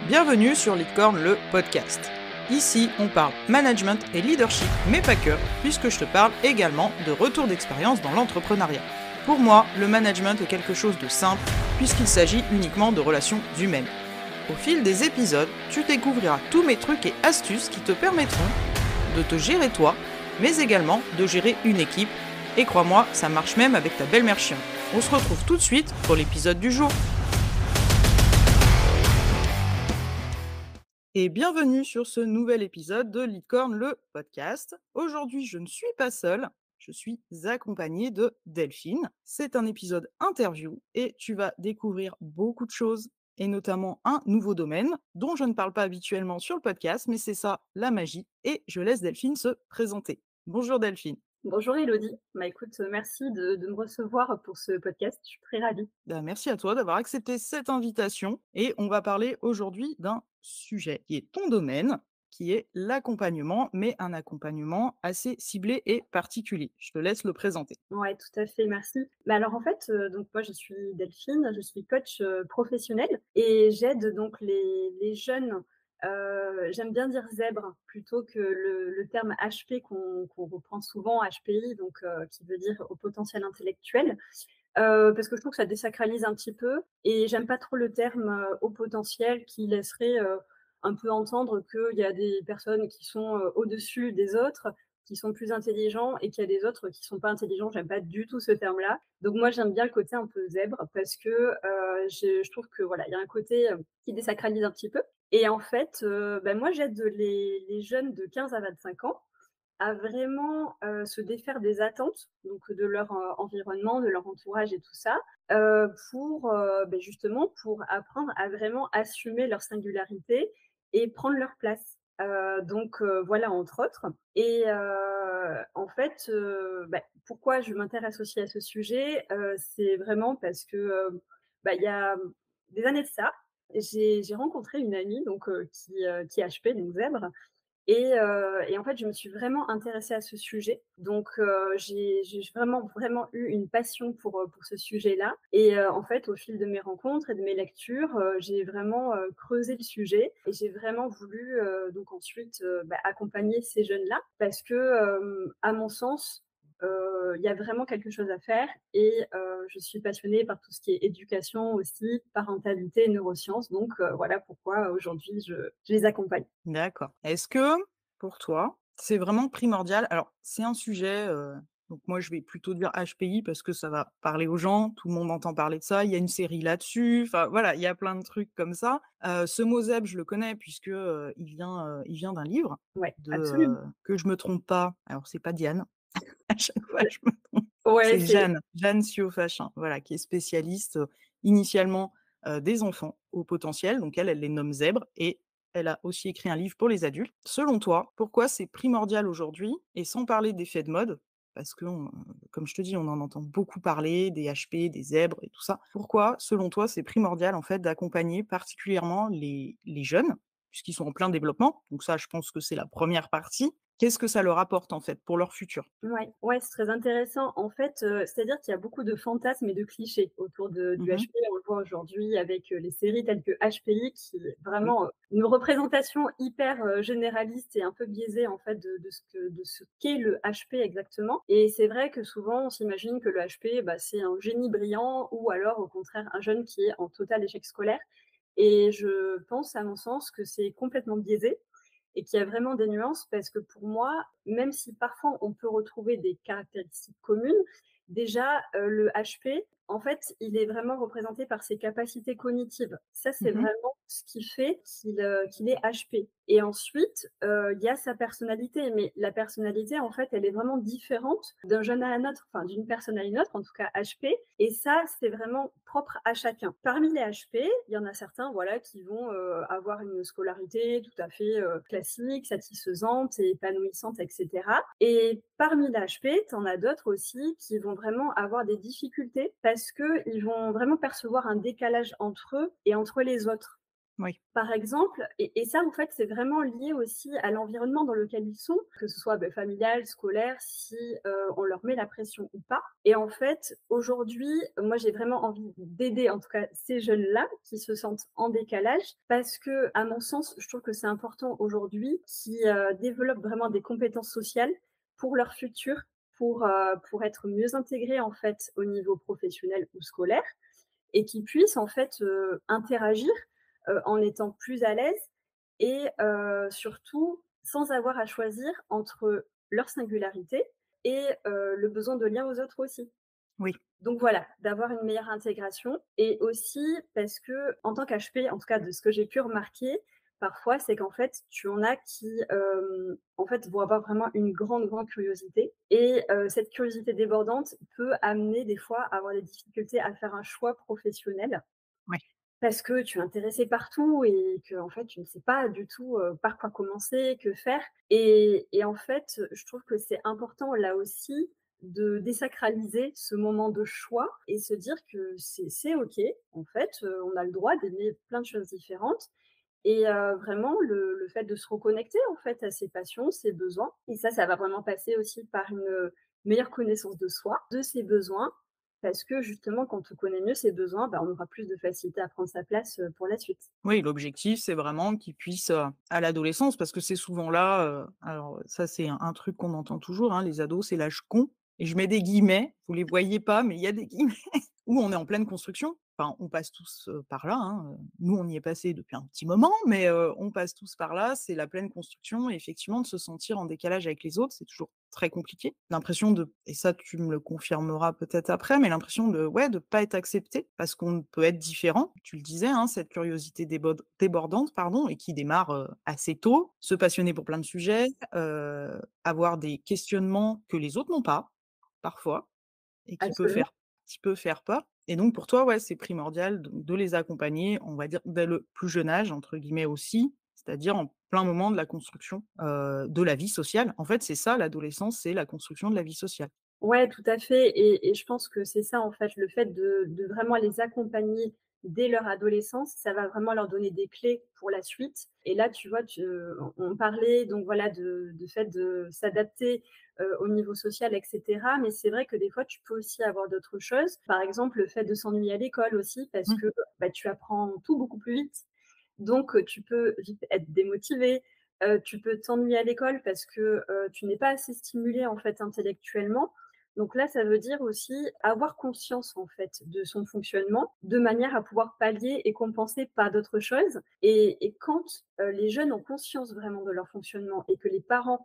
Bienvenue sur Leadcorn, le podcast. Ici, on parle management et leadership, mais pas que, puisque je te parle également de retour d'expérience dans l'entrepreneuriat. Pour moi, le management est quelque chose de simple, puisqu'il s'agit uniquement de relations humaines. Au fil des épisodes, tu découvriras tous mes trucs et astuces qui te permettront de te gérer toi, mais également de gérer une équipe. Et crois-moi, ça marche même avec ta belle-mère chiante. On se retrouve tout de suite pour l'épisode du jour. Et bienvenue sur ce nouvel épisode de Leadcorn, le podcast. Aujourd'hui, je ne suis pas seule, je suis accompagnée de Delphine. C'est un épisode interview et tu vas découvrir beaucoup de choses et notamment un nouveau domaine dont je ne parle pas habituellement sur le podcast, mais c'est ça, la magie. Et je laisse Delphine se présenter. Bonjour Delphine. Bonjour Elodie. Écoute, merci de me recevoir pour ce podcast. Je suis très ravie. Merci à toi d'avoir accepté cette invitation et on va parler aujourd'hui d'un sujet qui est ton domaine, qui est l'accompagnement, mais un accompagnement assez ciblé et particulier. Je te laisse le présenter. Ouais, tout à fait, merci. Alors en fait, donc moi je suis Delphine, je suis coach, professionnelle et j'aide donc les jeunes, j'aime bien dire zèbres plutôt que le terme HP qu'on reprend souvent, HPI, donc qui veut dire au potentiel intellectuel. Parce que je trouve que ça désacralise un petit peu et j'aime pas trop le terme, haut potentiel qui laisserait, un peu entendre qu'il y a des personnes qui sont, au-dessus des autres, qui sont plus intelligents et qu'il y a des autres qui sont pas intelligents. J'aime pas du tout ce terme-là. Donc moi, j'aime bien le côté un peu zèbre parce que, je trouve que voilà, il y a un côté, qui désacralise un petit peu et en fait, moi j'aide les jeunes de 15 à 25 ans à vraiment, se défaire des attentes, donc de leur, environnement, de leur entourage et tout ça, pour, justement pour apprendre à vraiment assumer leur singularité et prendre leur place. Voilà entre autres et en fait, pourquoi je m'intéresse aussi à ce sujet? C'est vraiment parce que, il y a des années de ça, j'ai rencontré une amie donc qui est HP, donc zèbre et en fait, je me suis vraiment intéressée à ce sujet. Donc, j'ai vraiment eu une passion pour ce sujet-là et en fait, au fil de mes rencontres et de mes lectures, j'ai vraiment, creusé le sujet et j'ai vraiment voulu, donc ensuite, accompagner ces jeunes-là parce que, à mon sens, il y a vraiment quelque chose à faire et je suis passionnée par tout ce qui est éducation aussi, parentalité, neurosciences. Donc, voilà pourquoi aujourd'hui je les accompagne. D'accord. Est-ce que, pour toi, c'est vraiment primordial? Alors, c'est un sujet, donc moi je vais plutôt dire HPI parce que ça va parler aux gens, tout le monde entend parler de ça, il y a une série là-dessus, enfin voilà, il y a plein de trucs comme ça. Ce mot ZEB, je le connais puisque, il vient d'un livre Ouais, de, absolument. que je me trompe pas, alors c'est pas Diane, à chaque fois je me trompe, Ouais, c'est c'est Jeanne Siofachin, voilà, qui est spécialiste, initialement, des enfants au potentiel, donc elle les nomme zèbres et elle a aussi écrit un livre pour les adultes. Selon toi, pourquoi c'est primordial aujourd'hui et sans parler d'effets de mode, parce que comme je te dis, on en entend beaucoup parler, des HP, des zèbres et tout ça. Pourquoi, selon toi, c'est primordial, en fait, d'accompagner particulièrement les jeunes, puisqu'ils sont en plein développement? Donc ça, je pense que c'est la première partie. Qu'est-ce que ça leur apporte, en fait, pour leur futur? ouais, ouais, c'est très intéressant. En fait, c'est-à-dire qu'il y a beaucoup de fantasmes et de clichés autour du Mmh. HP. On le voit aujourd'hui avec, les séries telles que HPI qui est Oui. vraiment, une représentation hyper, généraliste et un peu biaisée en fait de ce qu'est le HP exactement et c'est vrai que souvent on s'imagine que le HP, c'est un génie brillant ou alors au contraire un jeune qui est en total échec scolaire et je pense à mon sens que c'est complètement biaisé et qu'il y a vraiment des nuances parce que pour moi, même si parfois on peut retrouver des caractéristiques communes, déjà, le HP, en fait, il est vraiment représenté par ses capacités cognitives. Ça, c'est Mmh. vraiment ce qui fait qu'il est HP et ensuite, il y a sa personnalité, mais la personnalité, en fait, elle est vraiment différente d'un jeune à un autre, enfin d'une personne à une autre, en tout cas HP et ça, c'est vraiment propre à chacun. Parmi les HP, il y en a certains, voilà, qui vont, avoir une scolarité tout à fait, classique, satisfaisante et épanouissante et cetera et parmi les HP, tu en as d'autres aussi qui vont vraiment avoir des difficultés parce qu'ils vont vraiment percevoir un décalage entre eux et entre les autres. Oui, Par exemple, et ça, en fait, c'est vraiment lié aussi à l'environnement dans lequel ils sont, que ce soit, familial, scolaire, si, on leur met la pression ou pas. Et en fait, aujourd'hui, moi, j'ai vraiment envie d'aider, en tout cas, ces jeunes-là qui se sentent en décalage parce que, à mon sens, je trouve que c'est important aujourd'hui qu'ils, développent vraiment des compétences sociales pour leur futur, pour être mieux intégrés, en fait, au niveau professionnel ou scolaire et qui puissent en fait, interagir, en étant plus à l'aise et surtout sans avoir à choisir entre leur singularité et le besoin de lien aux autres aussi. oui, Donc voilà, d'avoir une meilleure intégration et aussi parce que en tant qu'HP, en tout cas de ce que j'ai pu remarquer, parfois, c'est qu'en fait, tu en as qui, en fait, vont avoir vraiment une grande, grande curiosité et cette curiosité débordante peut amener des fois à avoir des difficultés à faire un choix professionnel oui. parce que tu es intéressé par tout et que en fait, tu ne sais pas du tout, par quoi commencer, que faire et en fait, je trouve que c'est important là aussi de désacraliser ce moment de choix et se dire que c'est OK, en fait, on a le droit d'aimer plein de choses différentes et vraiment le fait de se reconnecter en fait à ses passions, ses besoins et ça va vraiment passer aussi par une, meilleure connaissance de soi, de ses besoins, parce que justement quand on connaît mieux ses besoins, on aura plus de facilité à prendre sa place, pour la suite. Oui, l'objectif, c'est vraiment qu'ils puissent, à l'adolescence, parce que c'est souvent là, alors ça, c'est un truc qu'on entend toujours, hein, les ados, c'est l'âge con et je mets des guillemets, vous les voyez pas, mais il y a des guillemets, où on est en pleine construction. Enfin, on passe tous, par là, hein, nous, on y est passé depuis un petit moment, mais on passe tous par là. C'est la pleine construction et effectivement, de se sentir en décalage avec les autres, c'est toujours très compliqué. L'impression de et ça, tu me le confirmeras peut-être après, mais l'impression de ouais, de pas être accepté parce qu'on peut être différent. Tu le disais, hein, cette curiosité débordante, pardon, et qui démarre, assez tôt, se passionner pour plein de sujets, avoir des questionnements que les autres n'ont pas, parfois. Et Absolument. qui peut faire peur et donc pour toi, ouais, c'est primordial donc de les accompagner, on va dire dès le plus jeune âge entre guillemets aussi, c'est-à-dire en plein moment de la construction, de la vie sociale. En fait, c'est ça l'adolescence, c'est la construction de la vie sociale. Ouais, tout à fait et je pense que c'est ça, en fait, le fait de vraiment les accompagner dès leur adolescence, ça va vraiment leur donner des clés pour la suite et là, tu vois, on parlait donc voilà de fait de s'adapter, au niveau social et cetera, mais c'est vrai que des fois, tu peux aussi avoir d'autres choses. Par exemple, le fait de s'ennuyer à l'école aussi parce Mmh, que, tu apprends tout beaucoup plus vite. Donc, tu peux vite être démotivé, tu peux t'ennuyer à l'école parce que, tu n'es pas assez stimulé, en fait, intellectuellement. Donc là, ça veut dire aussi avoir conscience, en fait, de son fonctionnement, de manière à pouvoir pallier et compenser par d'autres choses et quand, les jeunes ont conscience vraiment de leur fonctionnement et que les parents,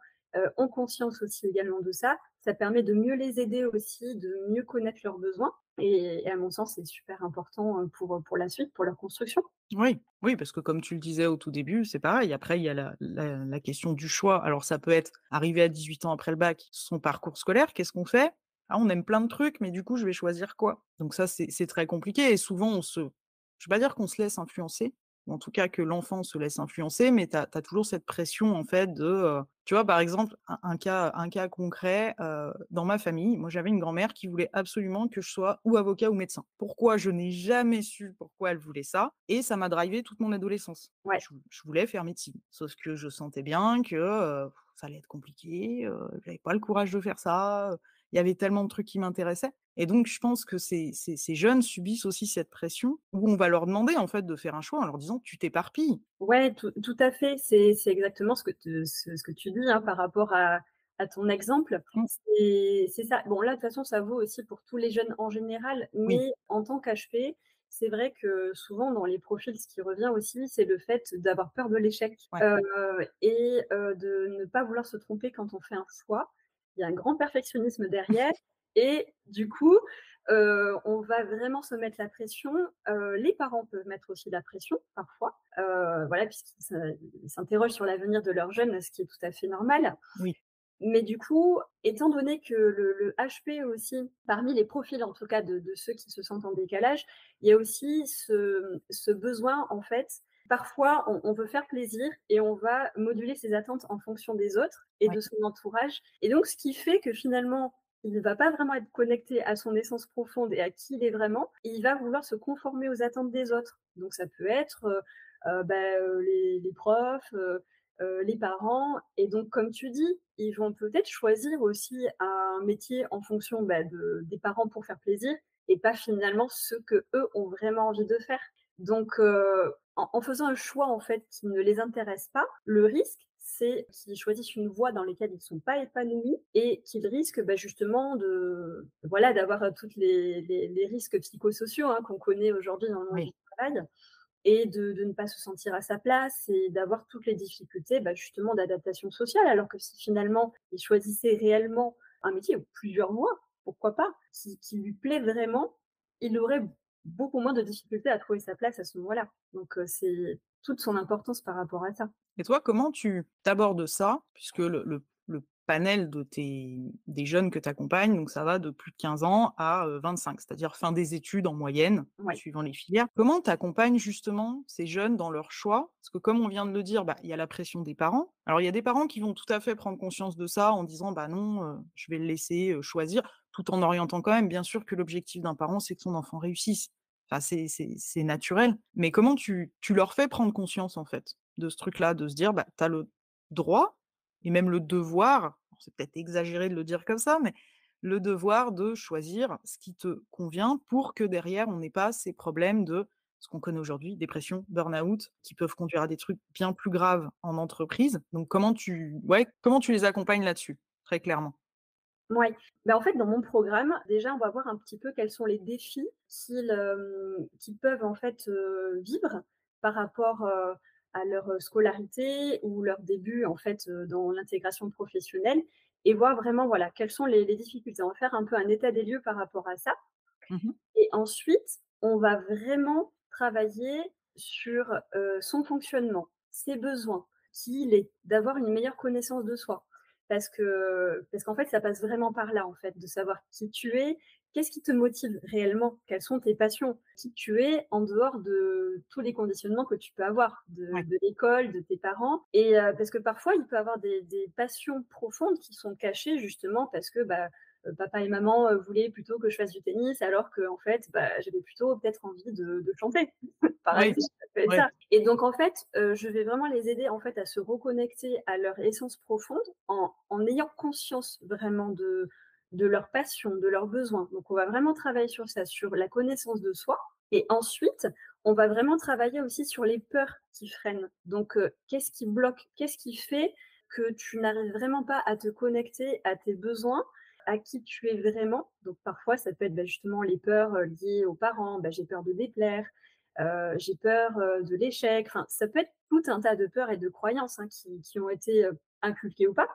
ont conscience aussi également de ça, ça permet de mieux les aider aussi, de mieux connaître leurs besoins et à mon sens, c'est super important, pour la suite, pour leur construction. oui, oui, parce que comme tu le disais au tout début, c'est pareil. Après, il y a la question du choix. Alors ça peut être arrivé à 18 ans après le bac, son parcours scolaire, qu'est-ce qu'on fait? Ah, on aime plein de trucs, mais du coup, je vais choisir quoi? Donc ça, c'est très compliqué et souvent je vais pas dire qu'on se laisse influencer, ou en tout cas que l'enfant se laisse influencer, mais tu as toujours cette pression en fait de, tu vois, par exemple, un cas concret, dans ma famille, moi j'avais une grand-mère qui voulait absolument que je sois ou avocat ou médecin. Pourquoi? Je n'ai jamais su pourquoi elle voulait ça et ça m'a drivé toute mon adolescence. Ouais. Je voulais faire médecine, sauf que je sentais bien que, ça allait être compliqué, j'avais pas le courage de faire ça, il y avait tellement de trucs qui m'intéressaient et donc je pense que ces jeunes subissent aussi cette pression où on va leur demander en fait de faire un choix en leur disant: «Tu t'éparpilles». Ouais, tout à fait. C'est exactement ce que tu dis, hein, par rapport à ton exemple. Mmh, C'est ça. Bon, là, de toute façon, ça vaut aussi pour tous les jeunes en général, oui, mais en tant qu'HP, c'est vrai que souvent dans les profils, ce qui revient aussi, c'est le fait d'avoir peur de l'échec, ouais, et de ne pas vouloir se tromper quand on fait un choix. Il y a un grand perfectionnisme derrière et du coup, on va vraiment se mettre la pression. Les parents peuvent mettre aussi la pression parfois, voilà, puisqu'ils s'interrogent sur l'avenir de leurs jeunes, ce qui est tout à fait normal. oui, Mais du coup, étant donné que le HP aussi, parmi les profils en tout cas de ceux qui se sentent en décalage, il y a aussi ce besoin en fait, parfois on veut faire plaisir et on va moduler ses attentes en fonction des autres et ouais, de son entourage et donc ce qui fait que finalement il ne va pas vraiment être connecté à son essence profonde et à qui il est vraiment, et il va vouloir se conformer aux attentes des autres. Donc ça peut être, les profs, les parents, et donc comme tu dis, ils vont peut-être choisir aussi un métier en fonction, des parents pour faire plaisir et pas finalement ce qu'eux ont vraiment envie de faire. Donc en faisant un choix en fait qui ne les intéresse pas, le risque, c'est qu'ils choisissent une voie dans laquelle ils ne sont pas épanouis et qu'ils risquent, justement d'avoir, toutes les risques psychosociaux, hein, qu'on connaît aujourd'hui dans le monde du Oui. travail, et de ne pas se sentir à sa place et d'avoir toutes les difficultés, justement d'adaptation sociale. Alors que si finalement il choisissait réellement un métier ou plusieurs voies, pourquoi pas, qui lui plaît vraiment, il aurait beaucoup moins de difficultés à trouver sa place à ce moment-là. Donc c'est toute son importance par rapport à ça. Et toi, comment tu t'abordes ça? Puisque le panel des jeunes que tu accompagnes, donc ça va de plus de 15 ans à, 25, c'est-à-dire fin des études en moyenne, Ouais. suivant les filières. Comment tu accompagnes justement ces jeunes dans leur choix? Parce que comme on vient de le dire, bah, il y a la pression des parents. Alors il y a des parents qui vont tout à fait prendre conscience de ça en disant: «Bah non, je vais le laisser, choisir», tout en orientant quand même. Bien sûr que l'objectif d'un parent, c'est que son enfant réussisse. Enfin, c'est naturel. Mais comment tu leur fais prendre conscience, en fait, de ce truc-là? De se dire: «Bah, tu as le droit et même le devoir», alors c'est peut-être exagéré de le dire comme ça, mais le devoir de choisir ce qui te convient pour que derrière, on n'ait pas ces problèmes de ce qu'on connaît aujourd'hui, dépression, burn-out, qui peuvent conduire à des trucs bien plus graves en entreprise. Donc comment tu les accompagnes là-dessus? Très clairement. Ouais. En fait, dans mon programme, déjà, on va voir un petit peu quels sont les défis qu'ils peuvent, en fait, vivre par rapport, à leur, scolarité ou leur début, en fait, dans l'intégration professionnelle, et voir vraiment, voilà, quelles sont les difficultés. On va faire un peu un état des lieux par rapport à ça. Mmh. Et ensuite, on va vraiment travailler sur, son fonctionnement, ses besoins, qui il est, d'avoir une meilleure connaissance de soi. Parce qu'en fait, ça passe vraiment par là, en fait, de savoir qui tu es, qu'est-ce qui te motive réellement, quelles sont tes passions, qui tu es en dehors de tous les conditionnements que tu peux avoir, Ouais. de l'école, de tes parents, et parce que parfois, il peut y avoir des passions profondes qui sont cachées justement parce que, papa et maman, voulaient plutôt que je fasse du tennis alors qu'en fait, j'avais plutôt peut-être envie de chanter. Par Oui, exemple, ça peut être oui. ça. Et donc en fait, je vais vraiment les aider en fait à se reconnecter à leur essence profonde en ayant conscience vraiment de leurs passions, de leurs besoins. Donc on va vraiment travailler sur ça, sur la connaissance de soi, et ensuite, on va vraiment travailler aussi sur les peurs qui freinent. Donc qu'est-ce qui bloque? Qu'est-ce qui fait que tu n'arrives vraiment pas à te connecter à tes besoins, à qui tu es vraiment? Donc parfois, ça peut être, justement les peurs, liées aux parents. J'ai peur de déplaire, j'ai peur, de l'échec. Enfin, ça peut être tout un tas de peurs et de croyances, hein, qui ont été, inculquées ou pas,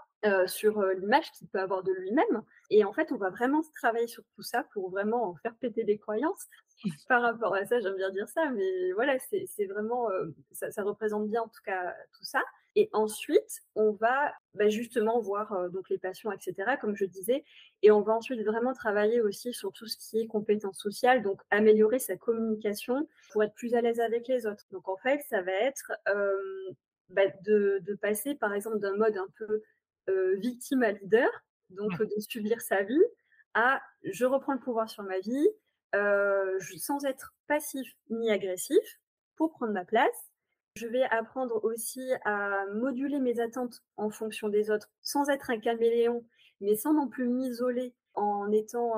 sur, l'image qu'il peut avoir de lui-même, et en fait, on va vraiment travailler sur tout ça pour vraiment en faire péter les croyances. Par rapport à ça, j'aime bien dire ça, mais voilà, c'est vraiment, ça représente bien en tout cas tout ça. Et ensuite, on va, justement voir, donc les passions et cetera, comme je disais, et on va ensuite vraiment travailler aussi sur tout ce qui est compétences sociales, donc améliorer sa communication pour être plus à l'aise avec les autres. Donc en fait, ça va être, de passer par exemple d'un mode un peu, victime à leader, donc Ouais. de subir sa vie, à: «Je reprends le pouvoir sur ma vie, sans être passif ni agressif, pour prendre ma place. Je vais apprendre aussi à moduler mes attentes en fonction des autres, sans être un caméléon, mais sans non plus m'isoler en étant,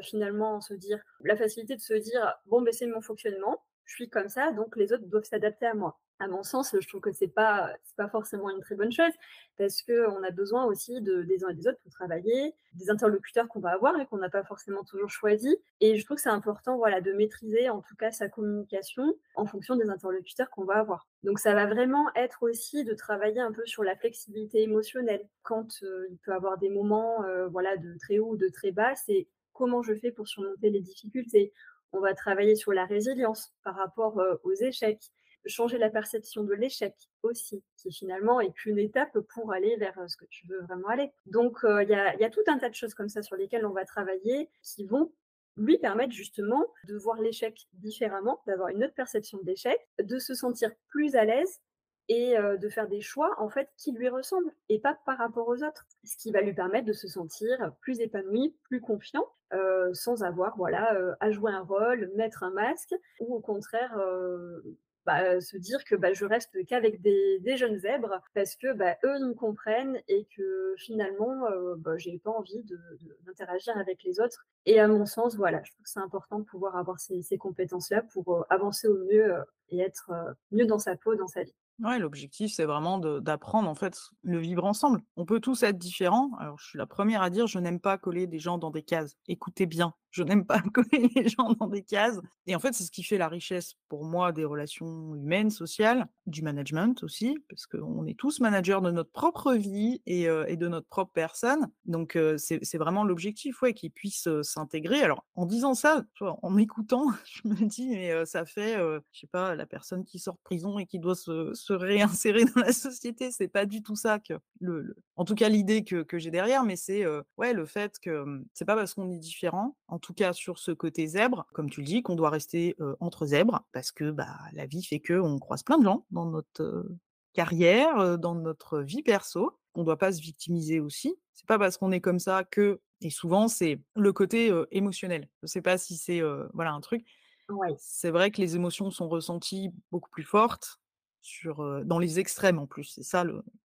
finalement, se dire la facilité de se dire: «Bon, c'est mon fonctionnement, je suis comme ça, donc les autres doivent s'adapter à moi». À mon sens, je trouve que c'est pas forcément une très bonne chose, parce qu'on a besoin aussi des uns et des autres pour travailler, des interlocuteurs qu'on va avoir et qu'on n'a pas forcément toujours choisis, et je trouve que c'est important, voilà, de maîtriser en tout cas sa communication en fonction des interlocuteurs qu'on va avoir. Donc ça va vraiment être aussi de travailler un peu sur la flexibilité émotionnelle. Quand, il peut avoir des moments, voilà, de très haut ou de très bas, c'est comment je fais pour surmonter les difficultés? On va travailler sur la résilience par rapport, aux échecs, changer la perception de l'échec aussi, qui finalement est qu'une étape pour aller vers, ce que tu veux vraiment aller. Donc il y a tout un tas de choses comme ça sur lesquelles on va travailler, qui vont lui permettre justement de voir l'échec différemment, d'avoir une autre perception de l'échec, de se sentir plus à l'aise et de faire des choix, en fait, qui lui ressemblent et pas par rapport aux autres. Ce qui va lui permettre de se sentir plus épanoui, plus confiant, sans avoir, voilà, à jouer un rôle, mettre un masque ou au contraire, se dire que, bah, je reste qu'avec des jeunes zèbres parce que, bah, eux, ils me comprennent et que finalement, j'ai pas envie d'interagir avec les autres et à mon sens, voilà, je trouve que c'est important de pouvoir avoir ces compétences-là pour, avancer au mieux, et être, mieux dans sa peau, dans sa vie. Ouais, l'objectif, c'est vraiment d'apprendre, en fait, le vivre ensemble. On peut tous être différents. Alors, je suis la première à dire: «Je n'aime pas coller des gens dans des cases». Écoutez bien, je n'aime pas coller les gens dans des cases et en fait, c'est ce qui fait la richesse, pour moi, des relations humaines, sociales, du management aussi, parce qu'on est tous managers de notre propre vie et de notre propre personne. Donc c'est vraiment l'objectif, ouais, qu'ils puissent, s'intégrer. Alors, en disant ça, tu vois, en m'écoutant, je me dis: «Mais ça fait, je sais pas, la personne qui sort de prison et qui doit se réinsérer dans la société». C'est pas du tout ça que le en tout cas l'idée que j'ai derrière, mais c'est, ouais, le fait que, c'est pas parce qu'on est différent, en tout cas sur ce côté zèbre, comme tu le dis, qu'on doit rester, entre zèbres parce que, bah, la vie fait qu'on croise plein de gens dans notre, carrière, dans notre vie perso, qu'on doit pas se victimiser aussi. C'est pas parce qu'on est comme ça que et souvent c'est le côté, émotionnel. Je sais pas si c'est, voilà un truc. Ouais. C'est vrai que les émotions sont ressenties beaucoup plus fortes sur, dans les extrêmes en plus. C'est ça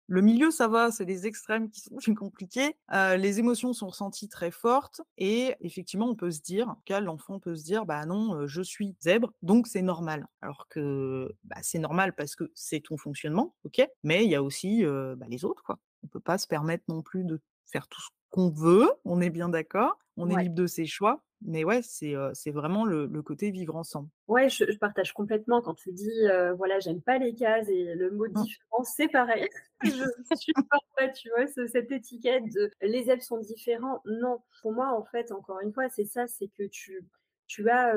le milieu ça va, c'est les extrêmes qui sont plus compliqués. Les émotions sont ressenties très fortes et effectivement on peut se dire, en tout cas l'enfant peut se dire: «Bah non, je suis zèbre, donc c'est normal». Alors que, bah, c'est normal parce que c'est ton fonctionnement, OK, mais il y a aussi, bah, les autres quoi. On peut pas se permettre non plus de faire tout ce qu'on veut, on est bien d'accord? On est Ouais. libre de ses choix, mais ouais, c'est vraiment le côté vivre ensemble. Ouais, je partage complètement quand tu dis, voilà: «J'aime pas les cases» et le mot Mmh, différent, c'est pareil. Je supporte pas, tu vois, cette étiquette de: «Les elfes sont différents». Non, pour moi, en fait, encore une fois, c'est ça, c'est que tu as,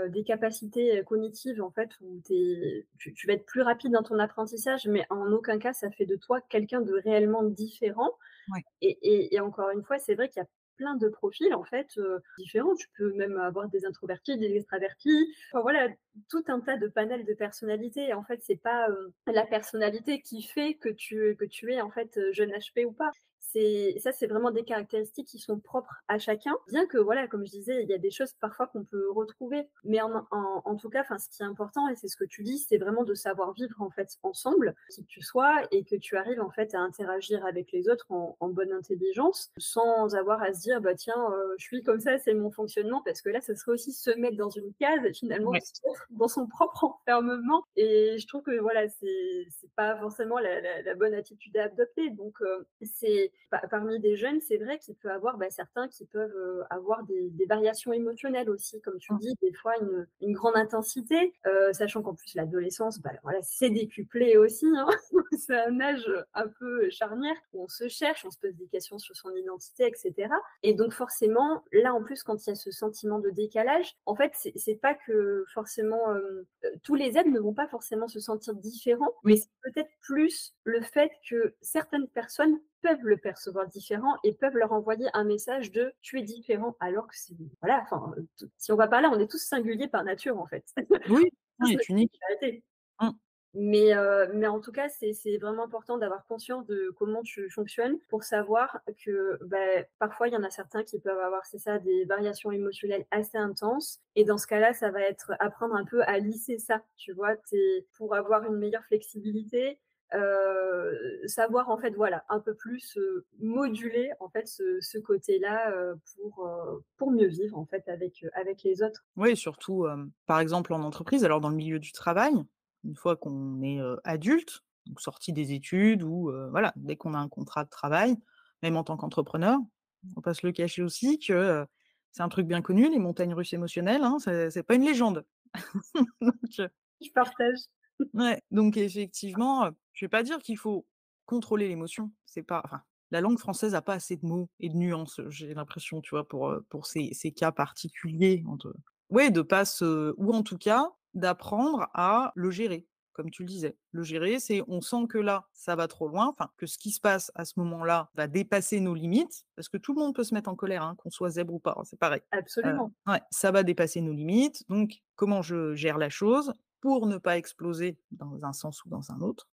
des capacités, cognitives, en fait, où tu vas être plus rapide dans ton apprentissage, mais en aucun cas ça fait de toi quelqu'un de réellement différent. ouais, Et encore une fois, c'est vrai qu'il y a plein de profils en fait, différents. Tu peux même avoir des introvertis, des extravertis, enfin voilà, tout un tas de panels de personnalités. En fait, c'est pas, la personnalité qui fait que tu es en fait, jeune HP ou pas. C'est vraiment des caractéristiques qui sont propres à chacun. Bien que voilà, comme je disais, il y a des choses parfois qu'on peut retrouver. Mais en tout cas, enfin, ce qui est important et c'est ce que tu dis, c'est vraiment de savoir vivre en fait ensemble, qui que tu sois et que tu arrives en fait à interagir avec les autres en bonne intelligence, sans avoir à se dire: «Bah tiens, je suis comme ça, c'est mon fonctionnement», parce que là, ça serait aussi se mettre dans une case et finalement ouais. se mettre dans son propre enfermement et je trouve que voilà, c'est pas forcément la bonne attitude à adopter donc c'est parmi des jeunes, c'est vrai qu'il peut avoir, bah, certains qui peuvent, avoir des variations émotionnelles aussi, comme tu Mmh. dis, des fois une grande intensité, sachant qu'en plus l'adolescence, bah, voilà, c'est décuplé aussi, hein. C'est un âge un peu charnière où on se cherche, on se pose des questions sur son identité, et cetera. Et donc forcément, là en plus, quand il y a ce sentiment de décalage, en fait, c'est pas que forcément, tous les êtres ne vont pas forcément se sentir différents, mais Oui, c'est peut-être plus le fait que certaines personnes peuvent le percevoir différent et peuvent leur envoyer un message de: «Tu es différent», alors que c'est voilà, enfin, si on va par là, on est tous singuliers par nature, en fait. oui, Tous il notre est unique. particularité. Mmh. Mais en tout cas, c'est vraiment important d'avoir conscience de comment tu fonctionnes pour savoir que, parfois, il y en a certains qui peuvent avoir, c'est ça, des variations émotionnelles assez intenses et dans ce cas-là, ça va être apprendre un peu à lisser ça, tu vois? Pour avoir une meilleure flexibilité, savoir, en fait, voilà, un peu plus, moduler, en fait, ce côté-là, pour mieux vivre, en fait, avec les autres. Oui, surtout, par exemple en entreprise, alors dans le milieu du travail, une fois qu'on est, adulte, donc sorti des études ou, voilà, dès qu'on a un contrat de travail, même en tant qu'entrepreneur, on va pas se le cacher aussi que, c'est un truc bien connu, les montagnes russes émotionnelles, hein, c'est pas une légende. Donc Je partage. ouais, donc effectivement, je vais pas dire qu'il faut contrôler l'émotion, c'est pas enfin, la langue française a pas assez de mots et de nuances, j'ai l'impression, tu vois, pour ces cas particuliers entre ouais, de pas se ou en tout cas, d'apprendre à le gérer, comme tu le disais. Le gérer, c'est on sent que là, ça va trop loin, enfin, que ce qui se passe à ce moment-là va dépasser nos limites, parce que tout le monde peut se mettre en colère, hein, qu'on soit zèbre ou pas, hein, c'est pareil. Absolument. Ouais, ça va dépasser nos limites, donc comment je gère la chose? pour ne pas exploser dans un sens ou dans un autre.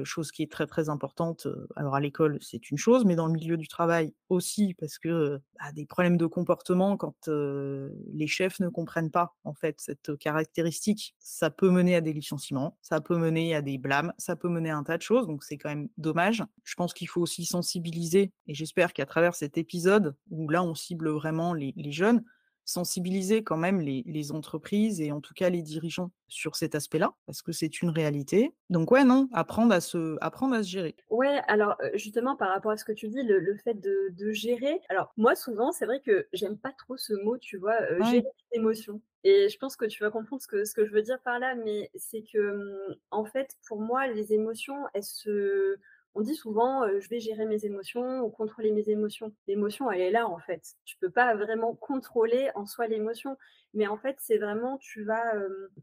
Chose qui est très, très importante, alors à l'école, c'est une chose, mais dans le milieu du travail aussi parce que, des problèmes de comportement quand, les chefs ne comprennent pas, en fait, cette caractéristique, ça peut mener à des licenciements, ça peut mener à des blâmes, ça peut mener à un tas de choses, donc c'est quand même dommage. Je pense qu'il faut aussi sensibiliser et j'espère qu'à travers cet épisode où là, on cible vraiment les jeunes, sensibiliser quand même les entreprises et en tout cas les dirigeants sur cet aspect-là, parce que c'est une réalité. Donc ouais, non, apprendre à se gérer. Ouais, alors, justement par rapport à ce que tu dis, le fait de gérer, alors moi souvent, c'est vrai que j'aime pas trop ce mot, tu vois? Gérer Ouais, ses émotions et je pense que tu vas comprendre ce que je veux dire par là, mais c'est que, en fait, pour moi, les émotions, on dit souvent, «Je vais gérer mes émotions» ou «contrôler mes émotions». L'émotion, elle est là, en fait. Tu peux pas vraiment contrôler en soi l'émotion, mais en fait, c'est vraiment tu vas,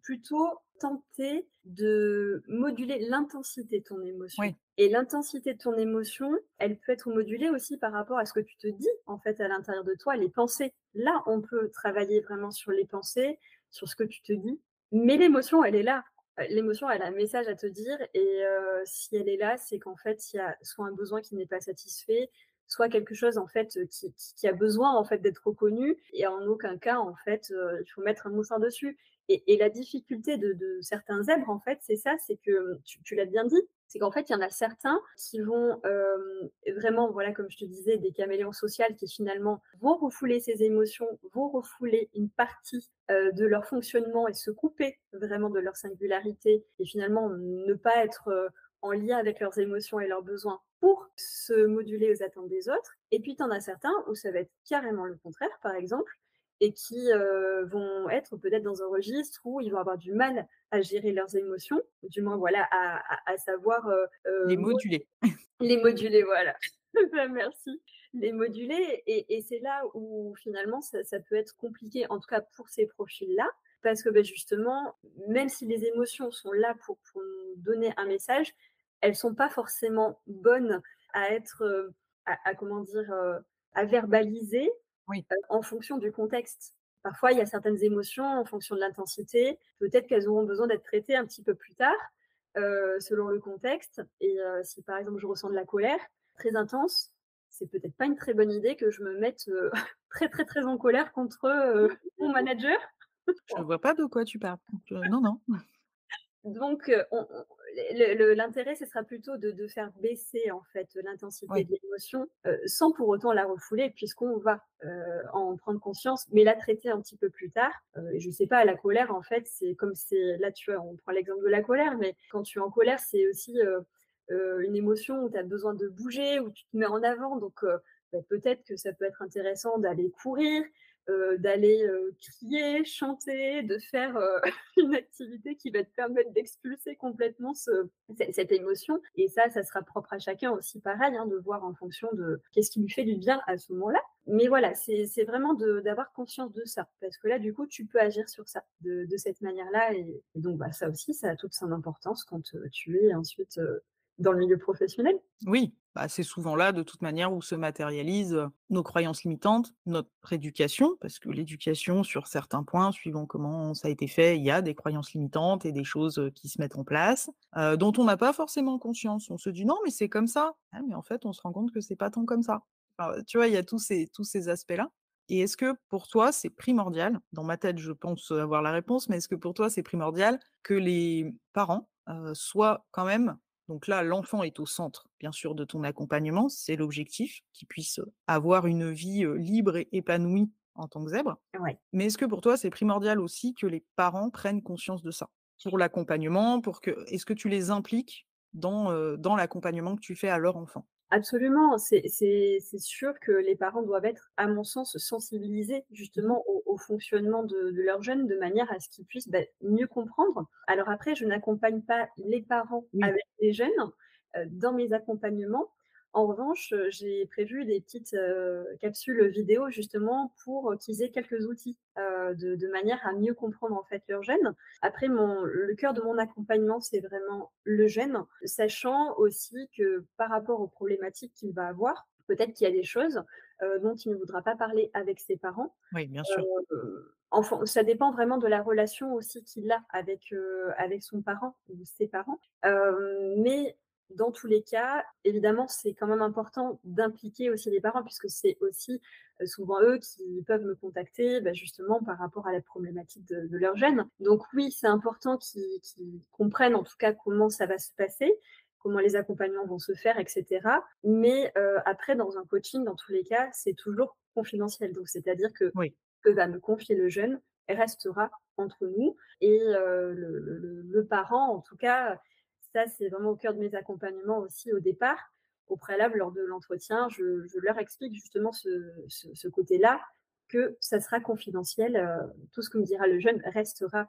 plutôt tenter de moduler l'intensité de ton émotion. ouais, Et l'intensité de ton émotion, elle peut être modulée aussi par rapport à ce que tu te dis, en fait, à l'intérieur de toi, les pensées. Là, on peut travailler vraiment sur les pensées, sur ce que tu te dis, mais l'émotion, elle est là. L'émotion, elle a un message à te dire et si elle est là, c'est qu'en fait, il y a soit un besoin qui n'est pas satisfait, soit quelque chose, en fait, qui a besoin, en fait, d'être reconnu et en aucun cas, en fait, il faut mettre un mouchoir dessus et la difficulté de certains zèbres, en fait, c'est ça, c'est que, tu l'as bien dit, c'est qu'en fait, il y en a certains qui vont, vraiment, voilà, comme je te disais, des caméléons sociaux qui finalement vont refouler ces émotions, vont refouler une partie, de leur fonctionnement et se couper vraiment de leur singularité et finalement ne pas être, en lien avec leurs émotions et leurs besoins pour se moduler aux attentes des autres. Et puis tu en as certains où ça va être carrément le contraire, par exemple, et qui, vont être peut-être dans un registre où ils vont avoir du mal à gérer leurs émotions, du moins voilà à savoir, les moduler. les moduler, voilà. Bah, merci. Les moduler et c'est là où finalement ça peut être compliqué, en tout cas pour ces profils-là, parce que, beh, justement, même si les émotions sont là pour nous donner un message, elles sont pas forcément bonnes à être, à comment dire? À verbaliser, Oui, en fonction du contexte. Parfois, il y a certaines émotions, en fonction de l'intensité, peut-être qu'elles auront besoin d'être traitées un petit peu plus tard, selon le contexte et si par exemple je ressens de la colère très intense, c'est peut-être pas une très bonne idée que je me mette, très, très, très en colère contre, mon manager. je vois pas de quoi tu parles, donc non, non. Donc, on le l'intérêt, ce sera plutôt de faire baisser, en fait, l'intensité Ouais, de l'émotion, sans pour autant la refouler puisqu'on va, en prendre conscience, mais la traiter un petit peu plus tard. Et je sais pas, la colère, en fait, c'est comme c'est là, tu vois, on prend l'exemple de la colère, mais quand tu es en colère, c'est aussi, une émotion où tu as besoin de bouger, où tu te mets en avant donc bah, peut-être que ça peut être intéressant d'aller courir, d'aller, crier, chanter, de faire, une activité qui va te permettre d'expulser complètement cette émotion et ça sera propre à chacun aussi pareil, hein, de voir en fonction de qu'est-ce qui lui fait du bien à ce moment-là. Mais voilà, c'est vraiment d'avoir conscience de ça, parce que là, du coup, tu peux agir sur ça, de cette manière-là et donc bah, ça aussi, ça a toute son importance quand, tu es ensuite, dans le milieu professionnel. oui, c'est souvent là, de toute manière, où se matérialisent, nos croyances limitantes, notre éducation, parce que l'éducation, sur certains points, suivant comment ça a été fait, il y a des croyances limitantes et des choses, qui se mettent en place, dont on n'a pas forcément conscience. On se dit: «Non, mais c'est comme ça». Ah, mais en fait, on se rend compte que c'est pas tant comme ça. Enfin, tu vois, il y a tous ces aspects-là et est-ce que pour toi, c'est primordial, dans ma tête, je pense avoir la réponse, mais est-ce que pour toi, c'est primordial que les parents, soient quand même donc là, l'enfant est au centre, bien sûr, de ton accompagnement, c'est l'objectif, qu'il puisse, avoir une vie, libre et épanouie en tant que zèbre. Ouais. Mais est-ce que pour toi, c'est primordial aussi que les parents prennent conscience de ça? Pour l'accompagnement, pour que est-ce que tu les impliques dans l'accompagnement que tu fais à leur enfant? Absolument, c'est sûr que les parents doivent être, à mon sens, sensibilisés Mmh. justement au fonctionnement de leurs jeunes, de manière à ce qu'ils puissent, bah, mieux comprendre. Alors après, je n'accompagne pas les parents Oui, avec les jeunes, dans mes accompagnements. En revanche, j'ai prévu des petites, capsules vidéo justement pour, qu'ils aient quelques outils, de manière à mieux comprendre en fait leurs jeunes. Après le cœur de mon accompagnement, c'est vraiment le jeune, sachant aussi que par rapport aux problématiques qu'il va avoir, peut-être qu'il y a des choses, dont il ne voudra pas parler avec ses parents. Oui, bien sûr. Enfin, ça dépend vraiment de la relation aussi qu'il a avec son parent ou ses parents. Mais dans tous les cas, évidemment, c'est quand même important d'impliquer aussi les parents puisque c'est aussi, souvent eux qui peuvent me contacter, bah, justement par rapport à la problématique de leur jeune. Donc oui, c'est important qu'ils comprennent en tout cas comment ça va se passer, comment les accompagnements vont se faire, et cetera. Mais après dans un coaching, dans tous les cas, c'est toujours confidentiel. Donc c'est-à-dire Oui. que va me confier le jeune restera entre nous et le parent, en tout cas, ça, c'est vraiment au cœur de mes accompagnements aussi au départ. Au préalable, lors de l'entretien, je leur explique justement ce côté-là, que ça sera confidentiel, tout ce que me dira le jeune restera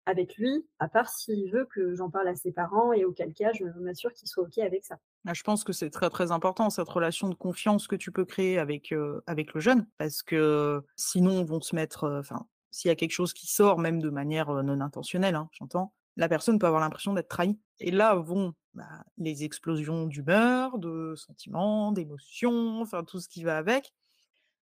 avec lui, à part s'il veut que j'en parle à ses parents et auquel cas je m'assure qu'ils soient OK avec ça. Ah, je pense que c'est très, très important cette relation de confiance que tu peux créer avec le jeune parce que sinon ils vont se mettre, enfin, s'il y a quelque chose qui sort même de manière, non intentionnelle, hein, j'entends, la personne peut avoir l'impression d'être trahie et là vont, bah, les explosions d'humeur, de sentiments, d'émotions, enfin tout ce qui va avec.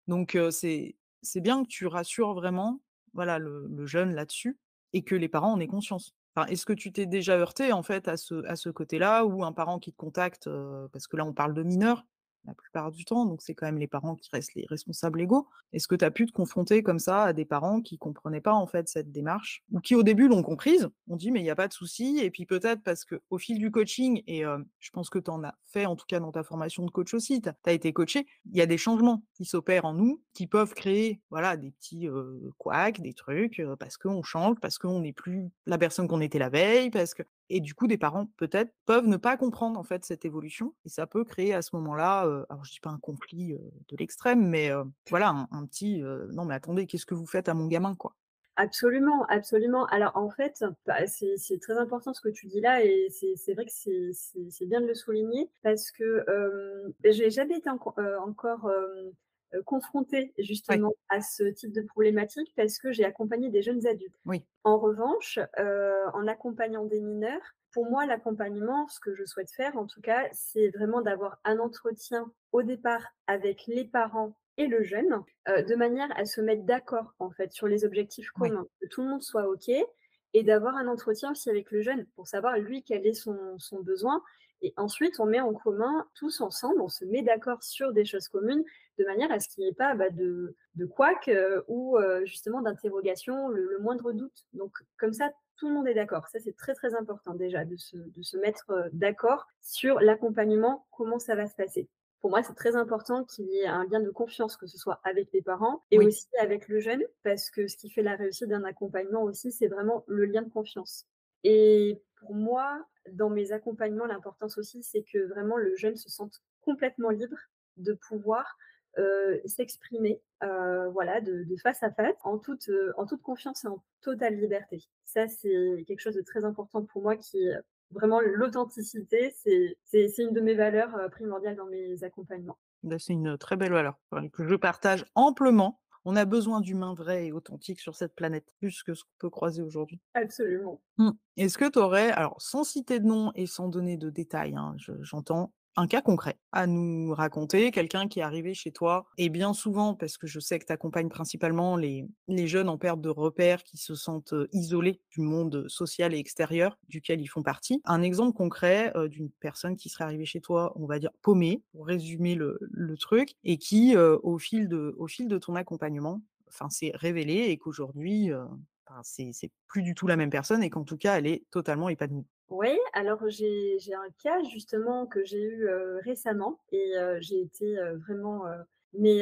Donc c'est bien que tu rassures vraiment, voilà, le jeune là-dessus et que les parents en aient conscience. Enfin, est-ce que tu t'es déjà heurté en fait à ce côté-là ou un parent qui te contacte, parce que là on parle de mineurs, la plupart du temps, donc c'est quand même les parents qui restent les responsables légaux. Est-ce que tu as pu te confronter comme ça à des parents qui comprenaient pas en fait cette démarche? Ou qui au début l'ont comprise, ont dit: «Mais il y a pas de souci» et puis peut-être parce qu'au fil du coaching et je pense que tu en as fait en tout cas dans ta formation de coach aussi, tu as été coaché, il y a des changements qui s'opèrent en nous, qui peuvent créer, voilà, des petits, couacs, des trucs, parce qu'on change, parce qu'on n'est plus la personne qu'on était la veille, parce que et du coup, des parents, peut-être, peuvent ne pas comprendre, en fait, cette évolution et ça peut créer à ce moment-là, alors je dis pas un conflit, de l'extrême, mais voilà, un petit, «Non mais attendez, qu'est-ce que vous faites à mon gamin, quoi?» Absolument, absolument. Alors en fait, bah, c'est très important ce que tu dis là et c'est vrai que c'est bien de le souligner parce que, j'ai jamais été encore, confrontée Ouais, justement à ce type de problématique parce que j'ai accompagné des jeunes adultes. oui, En revanche, en accompagnant des mineurs, pour moi l'accompagnement, ce que je souhaite faire en tout cas, c'est vraiment d'avoir un entretien au départ avec les parents et le jeune, de manière à se mettre d'accord, en fait, sur les objectifs ouais, communs, que tout le monde soit OK et d'avoir un entretien aussi avec le jeune pour savoir lui quel est son besoin et ensuite on met en commun tous ensemble, on se met d'accord sur des choses communes de manière à ce qu'il n'y ait pas, bah, de couacs, ou justement d'interrogations, le moindre doute. Donc comme ça, tout le monde est d'accord. Ça, c'est très, très important déjà de se mettre, d'accord sur l'accompagnement, comment ça va se passer. Pour moi, c'est très important qu'il y ait un lien de confiance, que ce soit avec les parents et oui, aussi avec le jeune, parce que ce qui fait la réussite d'un accompagnement aussi, c'est vraiment le lien de confiance. Et pour moi, dans mes accompagnements, l'importance aussi, c'est que vraiment le jeune se sente complètement libre de pouvoir, s'exprimer, voilà, de face à face, en toute confiance et en totale liberté. Ça, c'est quelque chose de très important pour moi qui est vraiment l'authenticité, c'est une de mes valeurs, primordiales dans mes accompagnements. bah, c'est une, très belle valeur, enfin, que je partage amplement. On a besoin d'humains vrais et authentiques sur cette planète, plus que ce qu'on peut croiser aujourd'hui. Absolument. Mmh. Est-ce que tu aurais, alors sans citer de nom et sans donner de détails, hein, j'entends, un cas concret à nous raconter? Quelqu'un qui est arrivé chez toi et bien souvent, parce que je sais que tu accompagnes principalement les jeunes en perte de repères qui se sentent, isolés du monde social et extérieur duquel ils font partie. Un exemple concret, d'une personne qui serait arrivée chez toi, on va dire paumée, pour résumer le truc et qui, au fil de ton accompagnement, enfin, s'est révélée et qu'aujourd'hui, enfin, c'est plus du tout la même personne et qu'en tout cas, elle est totalement épanouie. Oui, alors j'ai un cas justement que j'ai eu, récemment et j'ai été, vraiment, mais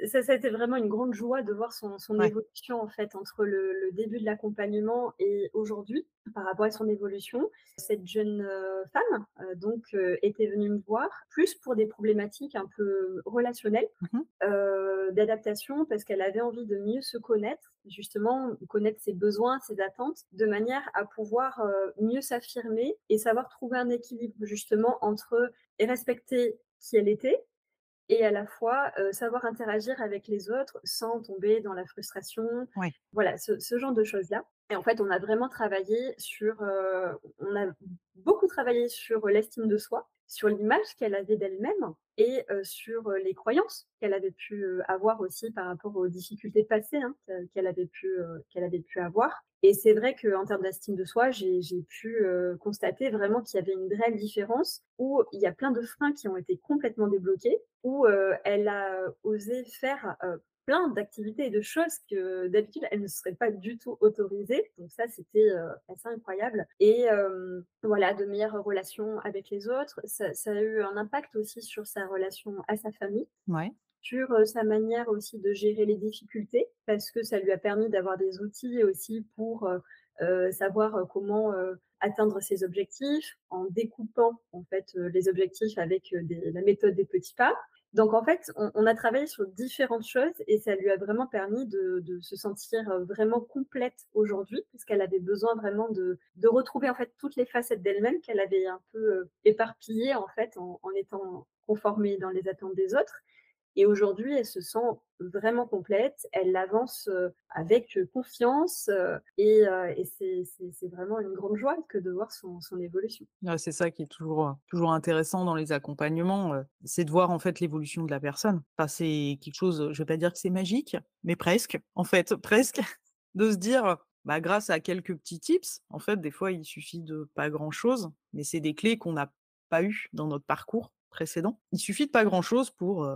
ça a été vraiment une grande joie de voir son Ouais. évolution en fait entre le début de l'accompagnement et aujourd'hui, par rapport à son évolution. Cette jeune, femme, donc était venue me voir plus pour des problématiques un peu relationnelles, Mmh. d'adaptation parce qu'elle avait envie de mieux se connaître, justement connaître ses besoins, ses attentes, de manière à pouvoir, mieux s'affirmer et savoir trouver un équilibre justement entre et respecter qui elle était et à la fois, savoir interagir avec les autres sans tomber dans la frustration. Ouais. Voilà, ce genre de choses-là et en fait, on a vraiment travaillé sur, on a beaucoup travaillé sur l'estime de soi sur l'image qu'elle avait d'elle-même et sur, les croyances qu'elle avait pu, avoir aussi par rapport aux difficultés passées, hein, qu'elle avait pu avoir. Et c'est vrai qu'en termes d'estime de soi, j'ai pu, constater vraiment qu'il y avait une réelle différence où il y a plein de freins qui ont été complètement débloqués, où, elle a osé faire, plein d'activités et de choses que d'habitude elle ne serait pas du tout autorisée. Donc ça, c'était, assez incroyable et voilà, de meilleures relations avec les autres. Ça a eu un impact aussi sur sa relation à sa famille, Ouais. sur, sa manière aussi de gérer les difficultés, parce que ça lui a permis d'avoir des outils aussi pour, savoir, comment, atteindre ses objectifs, en découpant en fait, les objectifs avec, des la méthode des petits pas. Donc en fait, on a travaillé sur différentes choses et ça lui a vraiment permis de se sentir, vraiment complète aujourd'hui, puisqu'elle avait besoin vraiment de retrouver en fait toutes les facettes d'elle-même qu'elle avait un peu, éparpillées en fait en étant conformée dans les attentes des autres. Et aujourd'hui, elle se sent vraiment complète. Elle avance, avec, confiance, et c'est vraiment une grande joie que de voir son évolution. Ouais, c'est ça qui est toujours intéressant dans les accompagnements, c'est de voir, en fait, l'évolution de la personne. Enfin, c'est quelque chose, je vais pas dire que c'est magique, mais presque, en fait, presque, de se dire, bah, grâce à quelques petits tips, en fait, des fois, il suffit de pas grand-chose, mais c'est des clés qu'on n'a pas eues dans notre parcours précédent. Il suffit de pas grand-chose pour,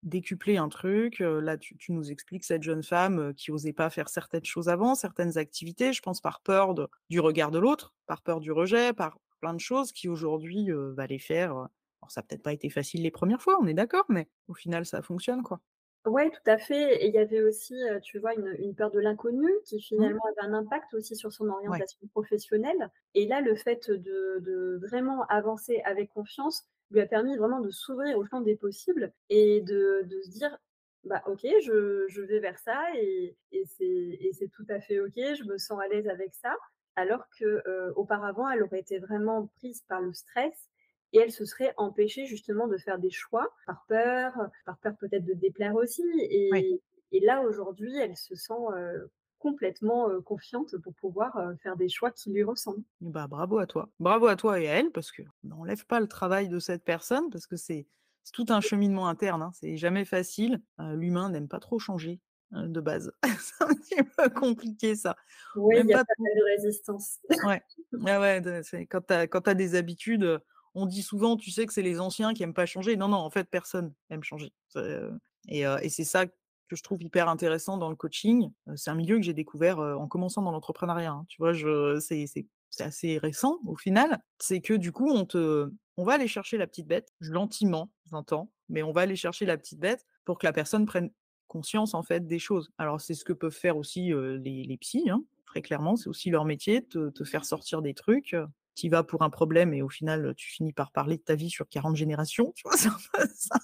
décupler un truc, là, tu nous expliques cette jeune femme, qui osait pas faire certaines choses avant, certaines activités, je pense par peur de du regard de l'autre, par peur du rejet, par plein de choses qui aujourd'hui, va les faire, alors ça a peut-être pas été facile les premières fois, on est d'accord, mais au final ça fonctionne, quoi. Ouais, tout à fait et il y avait aussi, tu vois, une peur de l'inconnu qui Mmh. finalement avait un impact aussi sur son Ouais. orientation professionnelle et là, le fait de vraiment avancer avec confiance lui a permis vraiment de s'ouvrir au champ des possibles et de se dire: «Bah, OK, je vais vers ça et c'est tout à fait OK, je me sens à l'aise avec ça». Alors que, auparavant, elle aurait été vraiment prise par le stress et elle se serait empêchée justement de faire des choix par peur peut-être de déplaire aussi Oui. et là aujourd'hui, elle se sent, complètement, confiante pour pouvoir, faire des choix qui lui ressemblent. Et bah, bravo à toi. Bravo à toi et à elle parce qu'on n'enlève pas le travail de cette personne parce que c'est tout un cheminement interne, hein, c'est jamais facile. L'humain n'aime pas trop changer, de base. C'est un petit peu compliqué ça. Oui, On il aime y a pas pas trop. mal de résistance. Ouais. Ouais, ouais, de c'est quand tu as des habitudes, on dit souvent, tu sais, que c'est les anciens qui aiment pas changer. Non, non, en fait, personne aime changer. Et c'est ça que je trouve hyper intéressant dans le coaching. C'est un milieu que j'ai découvert, en commençant dans l'entrepreneuriat, hein. Tu vois, c'est assez récent au final. C'est que du coup, on va aller chercher la petite bête, gentiment, j'entends, mais on va aller chercher la petite bête pour que la personne prenne conscience, en fait, des choses. Alors c'est ce que peuvent faire aussi, les psys, hein. Très clairement, c'est aussi leur métier, te faire sortir des trucs, tu y vas pour un problème et au final, tu finis par parler de ta vie sur 40 générations, tu vois? C'est un peu ça.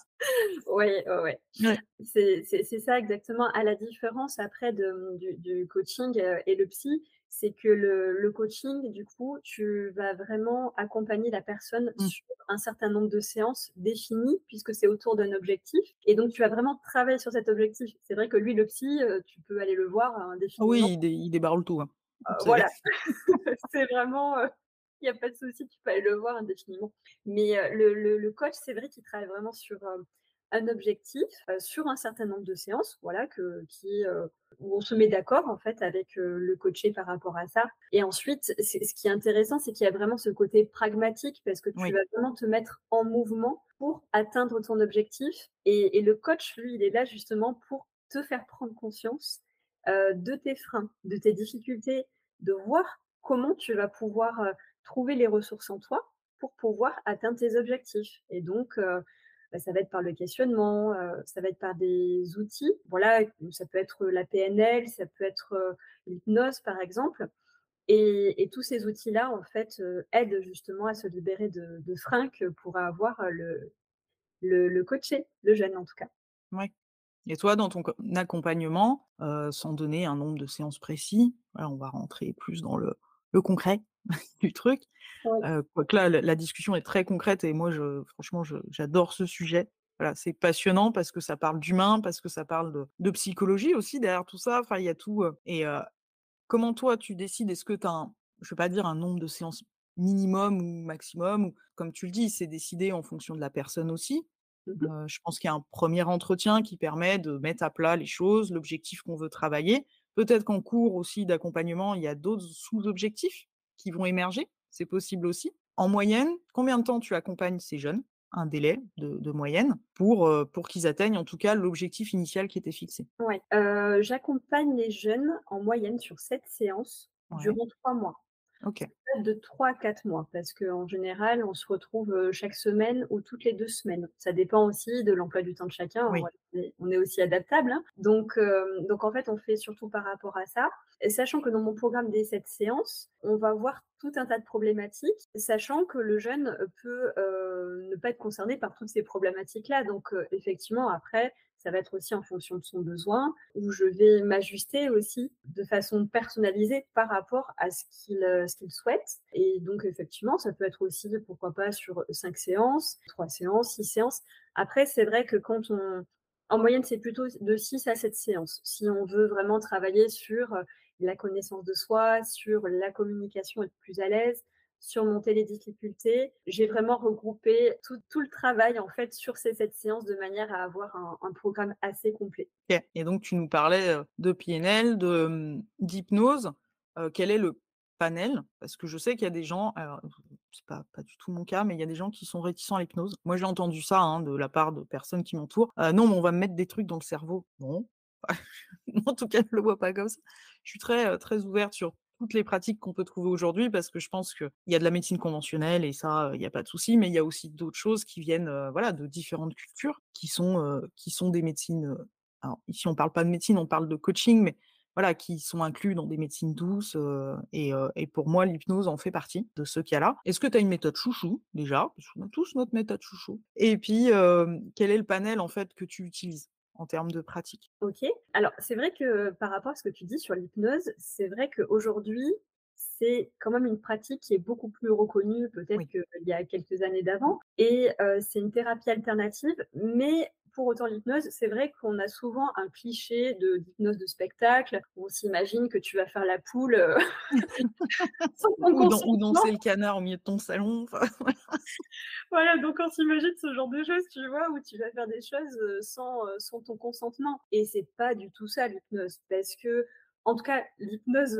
Oui, ouais, ouais. Ouais. C'est ça exactement. À la différence après du coaching, et le psy, c'est que le coaching, du coup, tu vas vraiment accompagner la personne Mmh. sur un certain nombre de séances définies, puisque c'est autour d'un objectif et donc tu vas vraiment travailler sur cet objectif. C'est vrai que lui, le psy, tu peux aller le voir Ah indéfiniment. oui, il débarre tout, hein. C'est Voilà, c'est vraiment, il y a pas de souci, tu peux aller le voir indéfiniment. Mais, le coach, c'est vrai qu'il travaille vraiment sur, un objectif, sur un certain nombre de séances, voilà, où on se met d'accord, en fait, avec, le coaché par rapport à ça. Et ensuite, c'est ce qui est intéressant, c'est qu'il y a vraiment ce côté pragmatique parce que tu oui, vas vraiment te mettre en mouvement pour atteindre ton objectif et le coach, lui, il est là justement pour te faire prendre conscience, de tes freins, de tes difficultés, de voir comment tu vas pouvoir, trouver les ressources en toi pour pouvoir atteindre tes objectifs et donc bah, ça va être par le questionnement, ça va être par des outils. Voilà, ça peut être la PNL, ça peut être, l'hypnose par exemple et tous ces outils-là en fait, aident justement à se libérer de freins que pourra avoir, le coaché, le jeune en tout cas. ouais. Et toi, dans ton accompagnement, sans donner un nombre de séances précis, voilà, on va rentrer plus dans le concret du truc. Oui, Quoique là, la discussion est très concrète et moi franchement, j'adore ce sujet. Voilà, c'est passionnant parce que ça parle d'humain, parce que ça parle de psychologie aussi derrière tout ça. Enfin, il y a tout, comment toi tu décides? Est-ce que tu as je vais pas dire un nombre de séances minimum ou maximum ou comme tu le dis, c'est décidé en fonction de la personne aussi. Mmh. Je pense qu'il y a un premier entretien qui permet de mettre à plat les choses, l'objectif qu'on veut travailler. Peut-être qu'en cours aussi d'accompagnement, il y a d'autres sous-objectifs qui vont émerger, c'est possible aussi. En moyenne, combien de temps tu accompagnes ces jeunes? Un délai de moyenne pour qu'ils atteignent en tout cas l'objectif initial qui était fixé? Ouais, j'accompagne les jeunes en moyenne sur 7 séances Ouais, durant 3 mois. OK. De 3 à 4 mois parce qu'en général, on se retrouve, chaque semaine ou toutes les 2 semaines. Ça dépend aussi de l'emploi du temps de chacun, hein, Oui. voilà, on est aussi adaptable, hein. Donc en fait, on fait surtout par rapport à ça et sachant que dans mon programme des 7 séances, on va voir tout un tas de problématiques, sachant que le jeune, peut, ne pas être concerné par toutes ces problématiques-là. Donc effectivement, après, ça va être aussi en fonction de son besoin, où je vais m'ajuster aussi de façon personnalisée par rapport à ce qu'il souhaite. Et donc, effectivement, ça peut être aussi, pourquoi pas, sur 5 séances, 3 séances, 6 séances. Après, c'est vrai que en moyenne, c'est plutôt de 6 à 7 séances. Si on veut vraiment travailler sur la connaissance de soi, sur la communication, être plus à l'aise, surmonter les difficultés. J'ai vraiment regroupé tout le travail, en fait, sur ces 7 séances de manière à avoir un programme assez complet. OK et donc tu nous parlais, de PNL, d'hypnose. Quel est le panel? Parce que je sais qu'il y a des gens, alors c'est pas du tout mon cas, mais il y a des gens qui sont réticents à l'hypnose. Moi, j'ai entendu ça, hein, de la part de personnes qui m'entourent. «Non, mais on va me mettre des trucs dans le cerveau». Non, moi en tout cas, je le vois pas comme ça. Je suis très ouverte sur toutes les pratiques qu'on peut trouver aujourd'hui parce que je pense qu'il y a de la médecine conventionnelle et ça, il y a pas de souci, mais il y a aussi d'autres choses qui viennent, voilà, de différentes cultures qui sont des médecines, alors ici on parle pas de médecine, on parle de coaching, mais voilà, qui sont inclus dans des médecines douces, et pour moi l'hypnose en fait partie de ce cas-là. Est-ce que tu as une méthode chouchou déjà? Parce qu'on a tous notre méthode chouchou et puis, quel est le panel en fait que tu utilises en termes de pratique? OK. Alors, c'est vrai que par rapport à ce que tu dis sur l'hypnose, c'est vrai qu'aujourd'hui, c'est quand même une pratique qui est beaucoup plus reconnue peut-être Oui. qu'il y a quelques années d'avant et c'est une thérapie alternative, mais pour autant l'hypnose, c'est vrai qu'on a souvent un cliché d'hypnose de spectacle, où on s'imagine que tu vas faire la poule, sans ton Ou danser consentement. le canard au milieu de ton salon, enfin Voilà, donc on s'imagine ce genre de choses, tu vois? Où tu vas faire des choses, sans ton consentement et c'est pas du tout ça l'hypnose. Parce que, en tout cas, l'hypnose,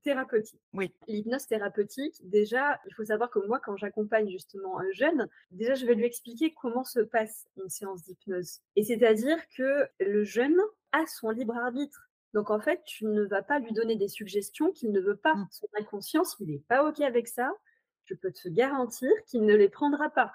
thérapeutique. oui, L'hypnose thérapeutique, déjà, il faut savoir que moi, quand j'accompagne justement un jeune, déjà, je vais lui expliquer comment se passe une séance d'hypnose et c'est-à-dire que le jeune a son libre arbitre. Donc en fait, tu ne vas pas lui donner des suggestions qu'il ne veut pas. mmh, Son inconscient, s'il est pas OK avec ça, je peux te garantir qu'il ne les prendra pas.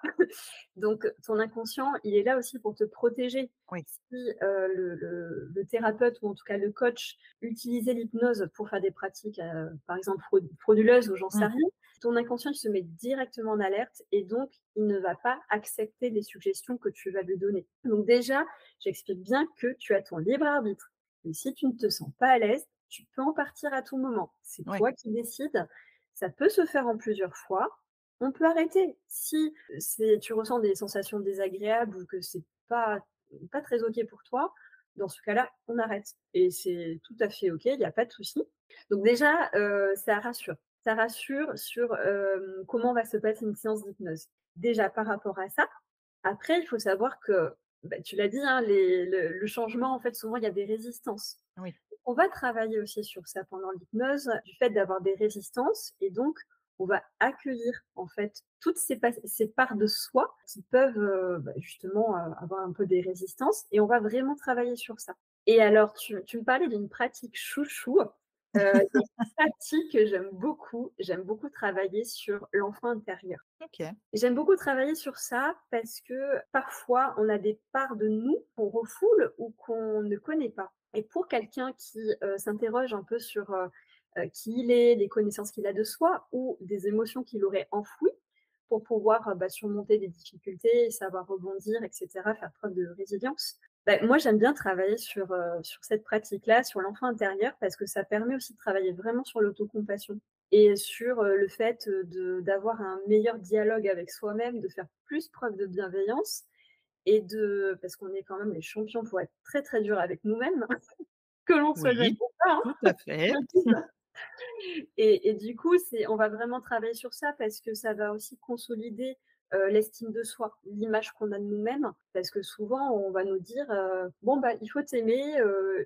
Donc ton inconscient, il est là aussi pour te protéger. oui, Si, le thérapeute ou en tout cas le coach utilisait l'hypnose pour faire des pratiques, par exemple frauduleuses ou j'en sais mmh, rien, ton inconscient, il se met directement en alerte et donc il ne va pas accepter les suggestions que tu vas lui donner. Donc déjà, j'explique bien que tu as ton libre arbitre et si tu ne te sens pas à l'aise, tu peux en partir à tout moment. C'est ouais, toi qui décides. Ça peut se faire en plusieurs fois. On peut arrêter. Si tu ressens des sensations désagréables ou que c'est pas très OK pour toi, dans ce cas-là, on arrête et c'est tout à fait OK, il y a pas de souci. Donc déjà, ça rassure. Ça rassure sur, comment va se passer une séance d'hypnose. Déjà par rapport à ça. Après, il faut savoir que, bah, tu l'as dit, hein, le changement, en fait, souvent, il y a des résistances. oui, On va travailler aussi sur ça pendant l'hypnose, du fait d'avoir des résistances et donc on va accueillir en fait toutes ces parts de soi qui peuvent, justement, avoir un peu des résistances et on va vraiment travailler sur ça. Et alors tu me parlais d'une pratique chouchou, il y a une pratique que j'aime beaucoup travailler sur l'enfant intérieur. OK, J'aime beaucoup travailler sur ça parce que parfois, on a des parts de nous qu'on refoule ou qu'on ne connaît pas. Et pour quelqu'un qui, s'interroge un peu sur, qui il est, les connaissances qu'il a de soi ou des émotions qu'il aurait enfouies pour pouvoir, surmonter des difficultés et savoir rebondir et cetera, faire preuve de résilience. Moi, j'aime bien travailler sur cette pratique-là, sur l'enfant intérieur parce que ça permet aussi de travailler vraiment sur l'autocompassion et sur, le fait, d'avoir un meilleur dialogue avec soi-même, de faire plus preuve de bienveillance et parce qu'on est quand même les champions pour être très, très durs avec nous-mêmes, que l'on se le veuille oui, ou pas, tout hein. à fait. Et du coup, c'est on va vraiment travailler sur ça parce que ça va aussi consolider, l'estime de soi, l'image qu'on a de nous-mêmes. Parce que souvent, on va nous dire, «Bon, bah, il faut t'aimer,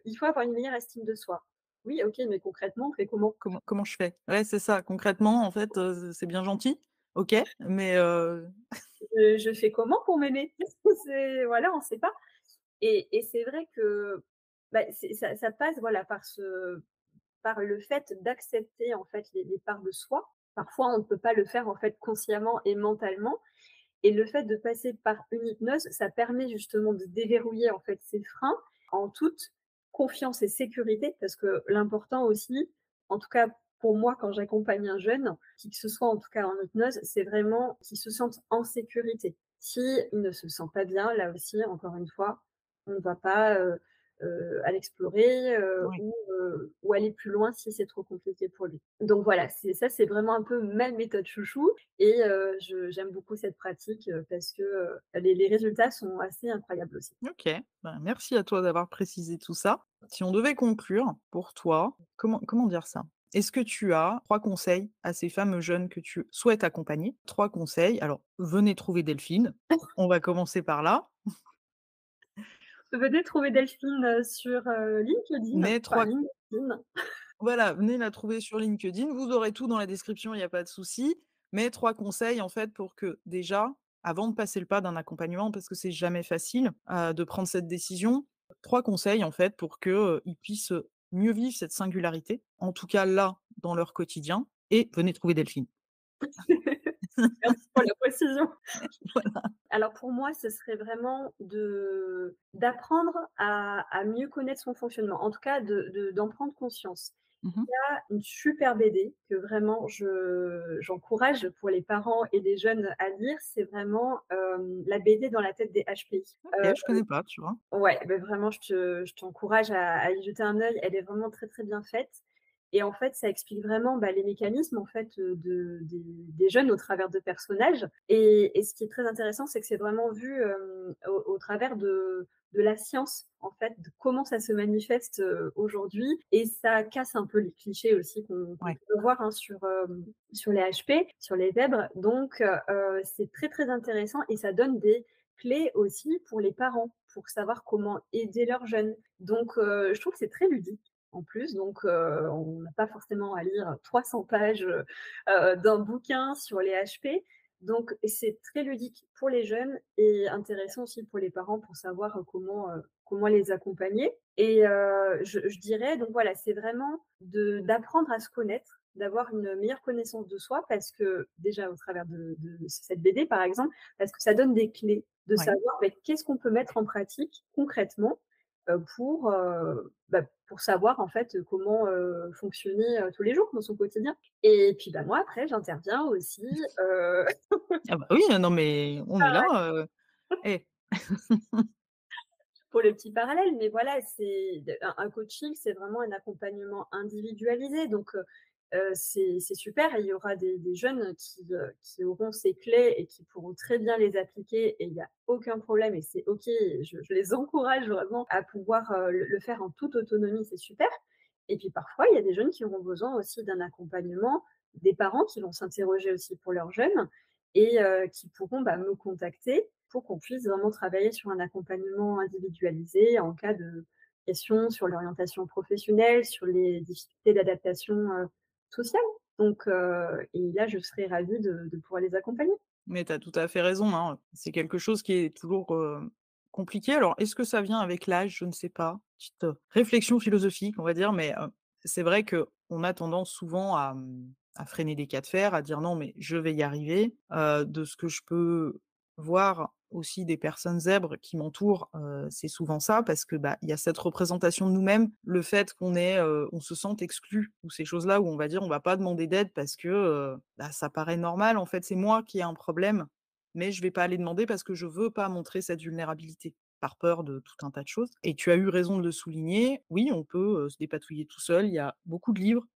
il faut avoir une meilleure estime de soi». Oui, OK, mais concrètement, on fait comment? Comment je fais? Ouais, c'est ça, concrètement, en fait, c'est bien gentil, OK, mais Je fais comment pour m'aimer? C'est voilà, on sait pas. Et c'est vrai que, bah, ça passe, voilà, par le fait d'accepter, en fait, les parts de soi. Parfois, on ne peut pas le faire, en fait, consciemment et mentalement. Et le fait de passer par une hypnose, ça permet justement de déverrouiller, en fait, ces freins en toute confiance et sécurité. Parce que l'important aussi, en tout cas pour moi, quand j'accompagne un jeune, qui que ce soit en tout cas en hypnose, c'est vraiment qu'il se sente en sécurité. S'il ne se sent pas bien, là aussi, encore une fois, on ne va pas, aller explorer, oui, ou aller plus loin si c'est trop compliqué pour lui. Donc voilà, c'est vraiment un peu ma méthode chouchou. Et je j'aime beaucoup cette pratique, parce que, les résultats sont assez incroyables aussi. OK. Ben, merci à toi d'avoir précisé tout ça. Si on devait conclure, pour toi, comment dire ça? Est-ce que tu as 3 conseils à ces fameux jeunes que tu souhaites accompagner? 3 conseils, alors venez trouver Delphine, on va commencer par là, Venez trouver Delphine, sur, LinkedIn, mais enfin 3 LinkedIn. voilà, venez la trouver sur LinkedIn, vous aurez tout dans la description, il y a pas de souci, mais 3 conseils, en fait, pour que déjà, avant de passer le pas d'un accompagnement, parce que c'est jamais facile, de prendre cette décision, 3 conseils, en fait, pour que, ils puissent, mieux vivre cette singularité, en tout cas là, dans leur quotidien et venez trouver Delphine. Merci pour la précision. Voilà. Alors pour moi, ce serait vraiment d'apprendre à mieux connaître son fonctionnement, en tout cas d'en prendre conscience. Mmh. Il y a une super BD que vraiment j'encourage pour les parents et les jeunes à lire, c'est vraiment, la BD Dans la tête des HPI. OK, je connais pas, tu vois? Ouais, beh, vraiment je t'encourage à y jeter un œil. Elle est vraiment très, très bien faite. Et en fait, ça explique vraiment, bah, les mécanismes, en fait, des jeunes au travers de personnages. Et ce qui est très intéressant, c'est que c'est vraiment vu, au travers de la science, en fait, de comment ça se manifeste, aujourd'hui. Et ça casse un peu les clichés aussi qu'on Ouais, peut voir, hein, sur les HP, sur les zèbres. Donc c'est très, très intéressant et ça donne des clés aussi pour les parents, pour savoir comment aider leurs jeunes. Donc je trouve que c'est très ludique en plus, donc on n'a pas forcément à lire 300 pages, d'un bouquin sur les HP. Donc c'est très ludique pour les jeunes et intéressant aussi pour les parents pour savoir, comment les accompagner. Et je dirais donc voilà, c'est vraiment d'apprendre à se connaître, d'avoir une meilleure connaissance de soi parce que déjà au travers de cette BD par exemple, parce que ça donne des clés de ouais. savoir, beh, qu'est-ce qu'on peut mettre en pratique concrètement, pour savoir en fait, comment, fonctionner, tous les jours dans son quotidien. Et puis, bah, moi après j'interviens aussi, heu, Ah bah oui, non mais on est là, eh pour le petit parallèle, mais voilà, c'est un coaching, c'est vraiment un accompagnement individualisé. Donc c'est super et il y aura des jeunes qui auront ces clés et qui pourront très bien les appliquer et il y a aucun problème et c'est OK. Je les encourage vraiment à pouvoir, le faire en toute autonomie, c'est super. Et puis parfois, il y a des jeunes qui auront besoin aussi d'un accompagnement, des parents qui vont s'interroger aussi pour leurs jeunes et qui pourront, bah, me contacter pour qu'on puisse vraiment travailler sur un accompagnement individualisé en cas de questions sur l'orientation professionnelle, sur les difficultés d'adaptation, sociale. Donc et là, je serais ravie de pouvoir les accompagner. Mais tu as tout à fait raison, hein, c'est quelque chose qui est toujours, compliqué. Alors, est-ce que ça vient avec l'âge? Je ne sais pas. Petite, réflexion philosophique, on va dire, mais, c'est vrai qu'on a tendance souvent à freiner des cas de fer, à dire: «Non, mais je vais y arriver». De ce que je peux voir aussi des personnes zèbres qui m'entourent, c'est souvent ça parce que, bah, il y a cette représentation de nous-mêmes, le fait on se sente exclu ou ces choses-là où on va dire: «On va pas demander d'aide parce que, bah, ça paraît normal, en fait, c'est moi qui ai un problème, mais je vais pas aller demander parce que je veux pas montrer cette vulnérabilité», par peur de tout un tas de choses et tu as eu raison de le souligner. Oui, on peut, se dépatouiller tout seul, il y a beaucoup de livres,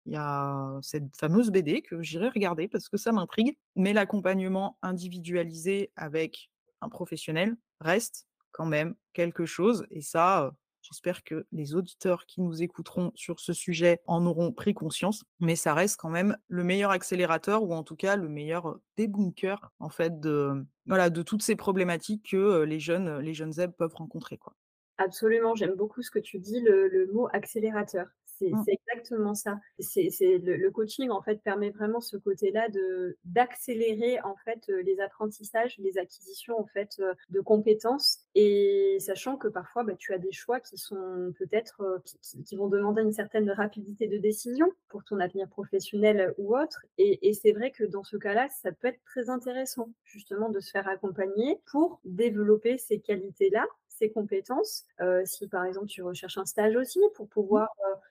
il y a cette fameuse BD que j'irai regarder parce que ça m'intrigue, mais l'accompagnement individualisé avec un professionnel reste quand même quelque chose et ça, J'espère que les auditeurs qui nous écouteront sur ce sujet en auront pris conscience, mais ça reste quand même le meilleur accélérateur ou en tout cas le meilleur, débunker en fait de, voilà, de toutes ces problématiques que, les jeunes zèbres peuvent rencontrer, quoi. Absolument, j'aime beaucoup ce que tu dis, le mot accélérateur. Mmh. C'est exactement ça. C'est le coaching, en fait, permet vraiment ce côté-là de d'accélérer, en fait, les apprentissages, les acquisitions, en fait, de compétences et sachant que parfois, bah, tu as des choix qui sont peut-être, qui vont demander une certaine rapidité de décision pour ton avenir professionnel ou autre et c'est vrai que dans ce cas-là, ça peut être très intéressant, justement, de se faire accompagner pour développer ces qualités-là, ces compétences. Si par exemple tu recherches un stage aussi pour Mmh. pouvoir,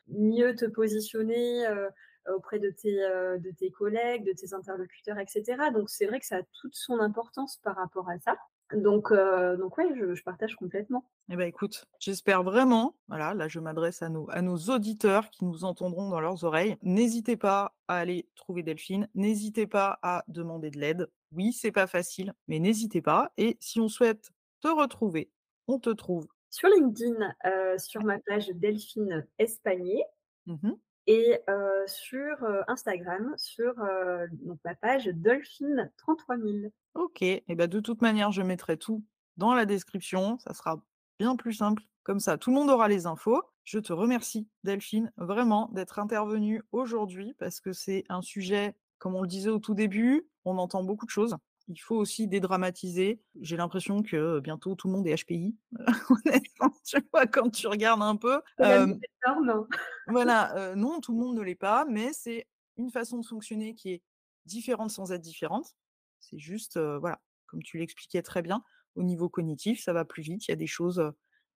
mieux te positionner, auprès de tes collègues, de tes interlocuteurs et cetera. Donc c'est vrai que ça a toute son importance par rapport à ça. Donc ouais, je partage complètement. Eh ben, écoute, j'espère vraiment, voilà, là je m'adresse à nos auditeurs qui nous entendront dans leurs oreilles. N'hésitez pas à aller trouver Delphine, n'hésitez pas à demander de l'aide. Oui, c'est pas facile, mais n'hésitez pas et si on souhaite te retrouver, on te trouve. Sur LinkedIn, sur ma page Delphine Espagnier Mmh. et sur, Instagram, sur, donc ma page Dolphine 33000. OK et ben de toute manière, je mettrai tout dans la description, ça sera bien plus simple, comme ça tout le monde aura les infos. Je te remercie Delphine, vraiment d'être intervenue aujourd'hui parce que c'est un sujet, comme on le disait au tout début, on entend beaucoup de choses. Il faut aussi dédramatiser. J'ai l'impression que, bientôt tout le monde est HPI, honnêtement, tu vois? Quand tu regardes un peu, C'est la nouvelle norme. voilà, non, tout le monde ne l'est pas, mais c'est une façon de fonctionner qui est différente sans être différente. C'est juste, voilà, comme tu l'expliquais très bien, au niveau cognitif, ça va plus vite, il y a des choses,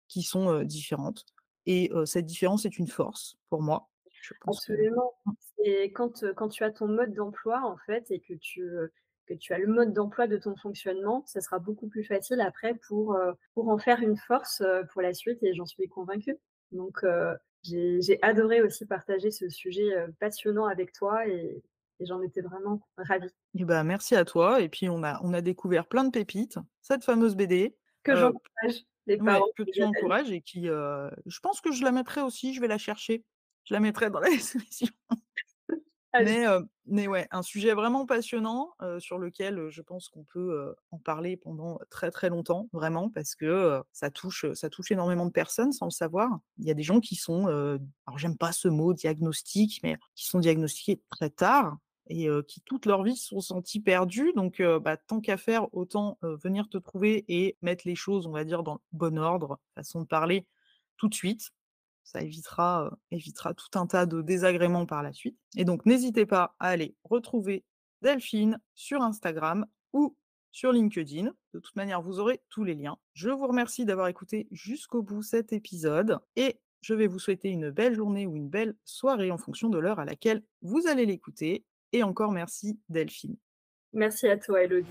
qui sont, différentes et cette différence est une force pour moi. Je pense que Absolument. mmh, C'est quand tu as ton mode d'emploi, en fait, et que tu as le mode d'emploi de ton fonctionnement, ça sera beaucoup plus facile après pour en faire une force, pour la suite et j'en suis convaincue. Donc j'ai adoré aussi partager ce sujet, passionnant avec toi et j'en étais vraiment ravie. et bah, merci à toi et puis on a découvert plein de pépites, cette fameuse BD, Que heu, j'encourage les ouais, parents que qui tu viennent à lire. encourages et qui, je pense que je la mettrai aussi, je vais la chercher. Je la mettrai dans la description. Avec Mais ouais, un sujet vraiment passionnant, sur lequel, je pense qu'on peut, en parler pendant très, très longtemps, vraiment, parce que, ça touche énormément de personnes sans le savoir. Il y a des gens qui sont, alors j'aime pas ce mot diagnostic, mais qui sont diagnostiqués très tard et qui toute leur vie se sont sentis perdus donc bah, tant qu'à faire, autant, venir te trouver et mettre les choses, on va dire, dans le bon ordre, façon de parler, tout de suite. Ça évitera tout un tas de désagréments par la suite et donc n'hésitez pas à aller retrouver Delphine sur Instagram ou sur LinkedIn. De toute manière, vous aurez tous les liens. Je vous remercie d'avoir écouté jusqu'au bout cet épisode et je vais vous souhaiter une belle journée ou une belle soirée en fonction de l'heure à laquelle vous allez l'écouter et encore merci Delphine. merci à toi, Elodie.